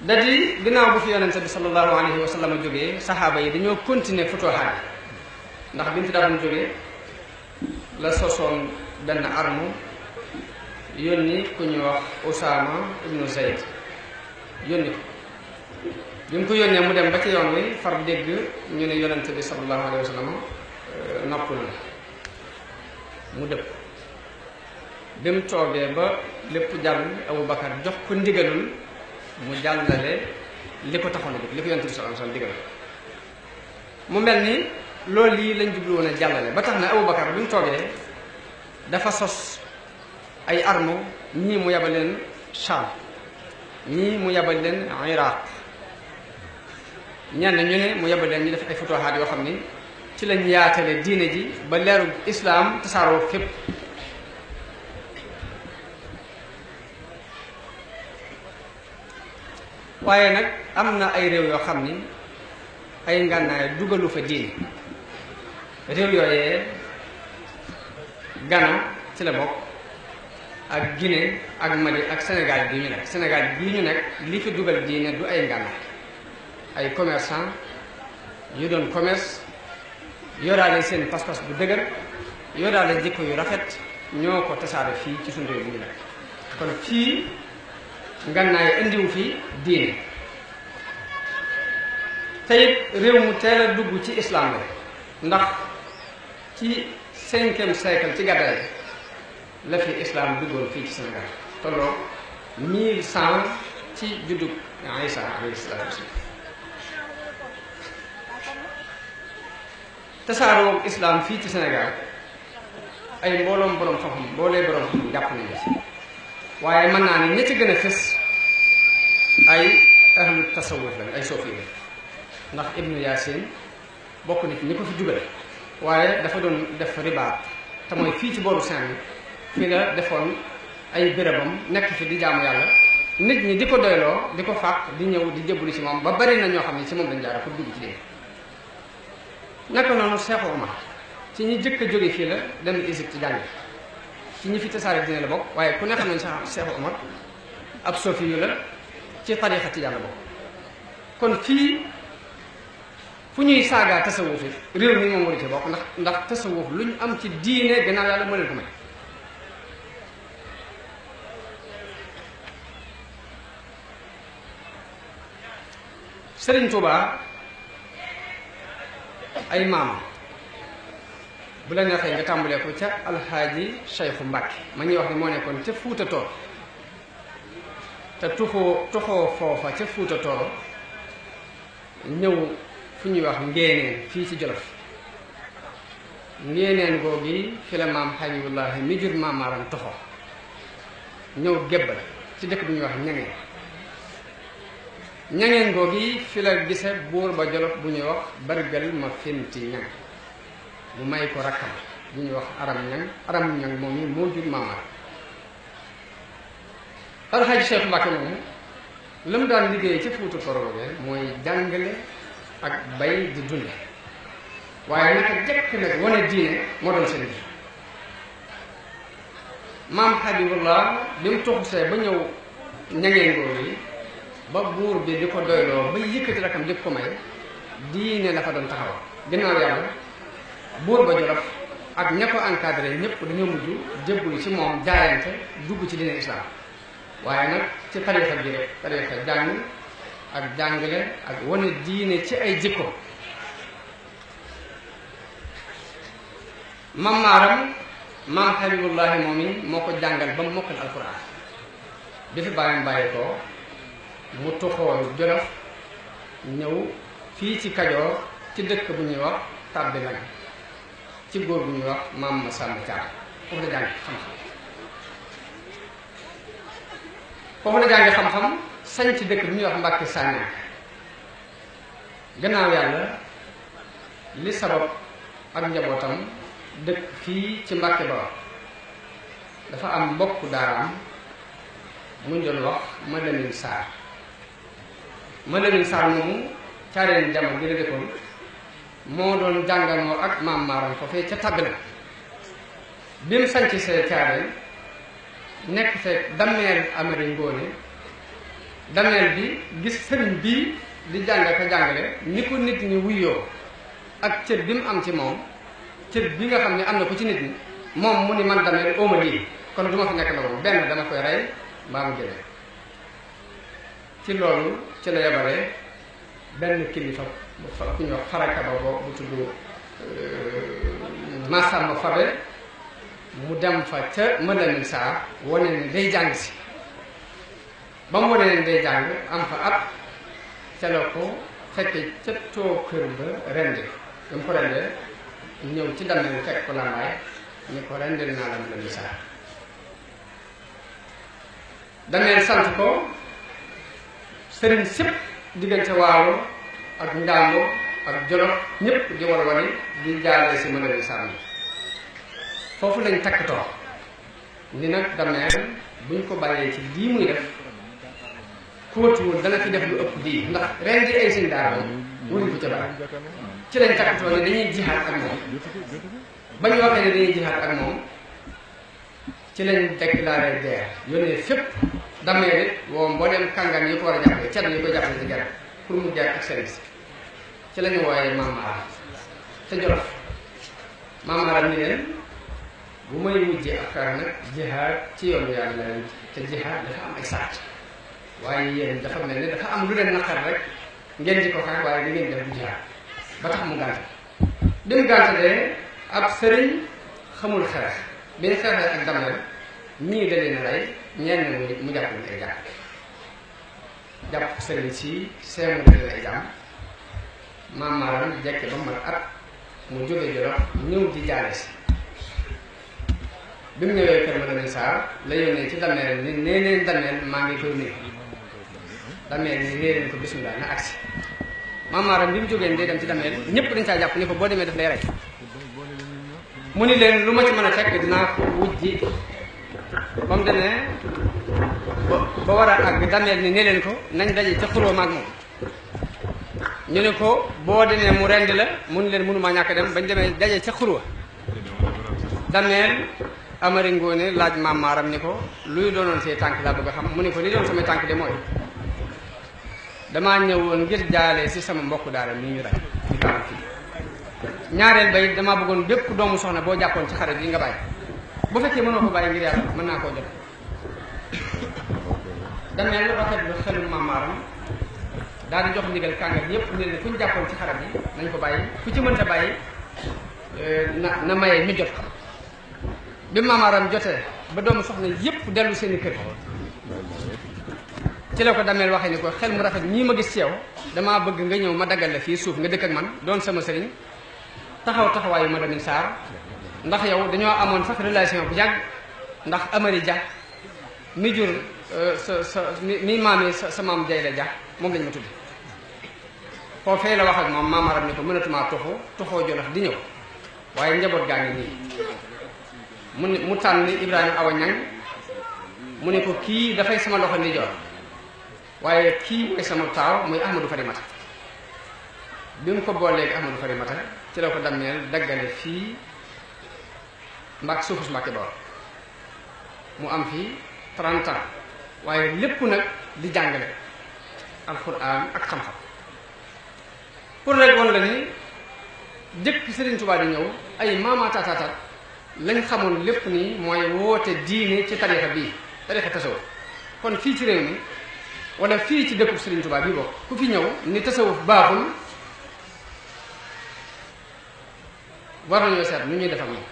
da di ginnaaw bu fi yonente bi sallallahu alayhi wa sallam jógee saxaaba yi dañoo continuer futuhaat yi ndax bi mu fi daawoon jógee la sosoon benn arme yónni ku ñuy wax Usaama ibnu Zayd yónni ko bi mu ko yónnee mu dem ba ci yoon wi far dégg ñu ne yonente bi sallallahu alayhi wa sallam noppul la mu dëpp bi mu toogee ba lépp jàll Abu Bakar jox ko ndigalul mu jàllale li ko taxoon a jóg li ko yonente bi sallallahu alayhi wa sallam digal mu mel ni loolu lii lañ jublu woon a jàllale ba tax na Abu Bakar bi mu toogee dafa sos ay armes ñii mu yabal leen Sham ñii mu yabal leen Iraq ñenn ñu ne mu yabal leen ñu def ay futuhaat yoo xam ni ci lañ yaatale diine ji ba leeru islaam tasaaroo fépp waaye nag am na ay réew yoo xam ni ay ngànnaay dugalu fa diine réew yooyee Ghana ci la bokk ak Guinée ak Mali ak Sénégal bii ñu nekk Sénégal bii ñu nekk li fi dugal diine du ay ngànnaay ay commerçant yu doon commerce yoraale seen pas-pas bu dëgër yoraale jikko yu rafet ñoo ko tasaare fii ci suñu réew bi ñu nekk kon fii ngànnaay indiwu fi diine te it réew mu teel a dugg ci islam la ndax ci 5e siècle ci gàddaay la fi islam duggoon fii ci Sénégal tolloo 1100 ci juddug Isa alayhi salaatu wasalaam tasaaroo islam fii ci Sénégal ay mbooloom borom xam-xam mboolee borom xam jàpp nañu ci waaye mën naa ne ña ci gën a fës ay ahlu tasawuf la ay sofi la ndax Ibnu Yaasin bokk na ci ñi ko fi dugal waaye dafa doon def ribaat te mooy fii ci booru Saint-Louis fii la defoon ay bérébam nekk fi di jaamu yàlla nit ñi di ko doyloo di ko fàq di ñëw di jëbbali ci moom ba bari na ñoo xam ne ci moom lañ jaara pour dugg ci dee naka noonu Cheikh Omar ci ñi jëkk a jóge fii la dem Égypte jàng ci ñi fi tasaare dina la bokk waaye ku ne xam ne Cheikh Omar ab sofi yu la ci tariixa tijaan la bokk kon fii fu ñuy saagaa tasawuf réew mi moom waru ci bokk ndax tasawuf lu ñu am ci diine gannaaw yàlla moo leen ko may Sëriñ Tuubaa ay maamam bu la neexee nga tàmbalee ko ca alxaaji Cheikhu Mbàkke ma ñuy wax ne moo nekkoon ca Fuuta Tooro te tuxoo foofa ca Fuuta Tooro ñëw fu ñuy wax ngeeneen fii ci Jolof ngeeneen googi fi la maam Habibullahi mi jur maam Maaram toxoo ñëw gébbal ci dëkk bu ñuy wax ñangeen googi fi la gise buur ba Jolof bu ñuy wax bargal ma finti ñang mu may ko rakkam bu ñuy wax aram ñang moom yi moo jur maam Maaram alxaaji Cheikh Mbàkke moomu la mu daan liggéey ci Fuuta Tooro mooy jàngale ak bay di dunde waaye naka jekk nag wane diine moo doon seen bi maam Habibullah bi mu tuxusee ba ñëw ñangeen ngóor yi ba buur bi di ko doyloo ba yëkkati rakam di ko may diine la fa doon taxaw ginnaaw yàlla buur ba Jolof ak ña ko encadré ñëpp dañoo mujj jébbalu ci moom jaayante dugg ci diine islam waaye nag ci tariixa bi rek tariixa jàng ak jàngale ak wane diine ci ay jikko maam Maaram maam Habibullahi moom yi moo ko jàngal ba mu mokkal alquran bi fi bàyyam bàyyi ko mu tuxoo Jolof ñëw fii ci Kajoor ci dëkk bu ñuy wax Tàbbi Nag ci góor bu ñuy wax maam Masamba Caam foofu la jàng xam-xam foofu la jàng xam-xam sañ ci dëkk bu ñuy wax Mbàkke Sànnaar gannaaw yàlla li sabab ak njabootam dëkk fii ci Mbàkke Bawol dafa am mbokku daaraam muñ doon wax Malamin Sarr moomu caareen jamono gi la dëkkoon moo doon jànganoo ak maam Maaram foofee ca Tàbbi Nag bi mu sanc see caareen nekk fekk dammeel Amari Ngoone dameel bi gis sëriñ bii di jàng ka jàngale ni ko nit ñi wuyoo ak cër bi mu am ci moom cër bi nga xam ne am na ko ci nit ñi moom mu ni man dameel ooma lii kon du ma fi nekk la moom benn dama koy rey mbaa mu jëlee ci loolu ci la yebale benn kilifa ku ñuy wax faraka ba bu tudd Massamba Fabe mu dem fa ca Mëlamin Saa wane ni day jàng si ba mu wane ni day jàng am fa at ca la ko fekke ca too kër ba rendi ba mu ko rendee ñëw ci dameel fekk ko làmbaay ñu ko rendil naa la Mëlamin Saa dameel sant ko sëriñ sépp diggante Waalo ak Njàmbur ak Jolof ñëpp di war wari di jaaree si Mëlamin Saa foofu lañ takktoo ni nag dameel buñ ko bàyyee ci lii muy def kóotuwul dana fi def lu ëpp lii ndax ren di ay sëñ daara wuñ ko ca bari ci lañ takktoo ni dañuy jihaat ak moom ba ñu waxee ne dañuy jihaat ak moom ci lañ déclaré guerre yónnee fépp dameel it woo mbooleem kàngam yi ko war a jàppale cedd yi ko jàppale ci guerre pour mu jaar ak service ci la ñu wooyee Maam Maaram ca Jolof Maam Maaram ni leen bu may mujjee affaire nag jihaad ci yoonu yàlla leen te jihaad dafa am ay sart waaye yéen dafa mel ni dafa am lu leen naqar rek ngeen di ko xaar waaye li ngeen def du jihaad ba tax mu gànte bi mu gànte ab sëriñ xamul xeex bi ñu xeexee ak dameel ñii da leen rey ñenn mu jàpp leen ay jàpp jàpp sëriñ si seemu leen ay jàmm Maam Maaram jekke ba mat at mu jóge Jolof ñëw di jaale si bi mu ñëwee kër Mëlamin Saa la yónnee ci dameel ni nee leen dameel maa ngi koy nuyu dameel ni nee leen ko bismillah na agsi Maam Maaram bi mu jógee day dem ci dameel ñëpp dañ saa jàpp ni ko boo demee daf lay rey mu ni leen lu ma ci mën a fekk dinaa ko wujji ba mu demee ba war a àgg dameel ni nee leen ko nañ daje ca xuroo maag moom ñu ne ko boo demee mu rendi la mun leen mënumaa ñàkk dem bañ demee daje ca xurwa dameel Amari Ngoone laaj Maam Maaram ni ko luy doonoon say tànk laa bëgg a xam mu ne ko li doon samay tànk de mooy damaa ñëwoon ngir jaale si sama mbokk daara mi ñu rey ñu tànk fii ñaareel bay damaa bëggoon bépp doomu soxna boo jàppoon ci xare bi nga bàyyi bu fekkee mënoo ko bàyyi ngir yàlla mën naa koo jot dameel rafetlu xelu Maam Maaram daal di jox ndigal kàngat yépp ne leen ku ñu jàppoon ci xare bi nañ ko bàyyi ku ci mënta bàyyi na maye ñu jot ko bi Maam Maaram jotee ba doomu soxna yépp dellu seeni kër ci la ko dameel waxee ni ko xel mu rafet ñii ma gis ci yow damaa bëgg nga ñëw ma daggal la fii suuf nga dëkk ak man doon sama sëriñ taxawaayu Mëlamin Saa ndax yow dañoo amoon sax relation bu yàgg ndax Amari Dia mi jur mi maam yi sa maam Jay la Dia moom lañ ma tudde foofee la wax ak moom Maam Maaram ni ko mënatumaa toxoo Jolof di ñëw waaye njaboot gaa ngi nii mu tànn Ibrahima Awa Ñang mu ne ko kii dafay sama loxo ndijoor waaye kii mooy sama taaw muy Ahmadou Farimata bi mu ko booleegi Ahmadou Farimata ci la ko dameel daggale fii suufus Mbàkke Bawol mu am fii 30 ans waaye lépp nag di jàngale alxuraan ak xam-xam pour rek woon la ni jëkk Sëriñ Tuubaa di ñëw ay maamaataataatat lañ xamoon lépp nii mooy woote diine ci tarixa bii tarixa tasawuf kon fii ci réew mi wala fii ci dëkkub Sëriñ Tuubaa bii bokk ku fi ñëw ni tasawuf baaxul war nañoo seet nu ñuy def ak moom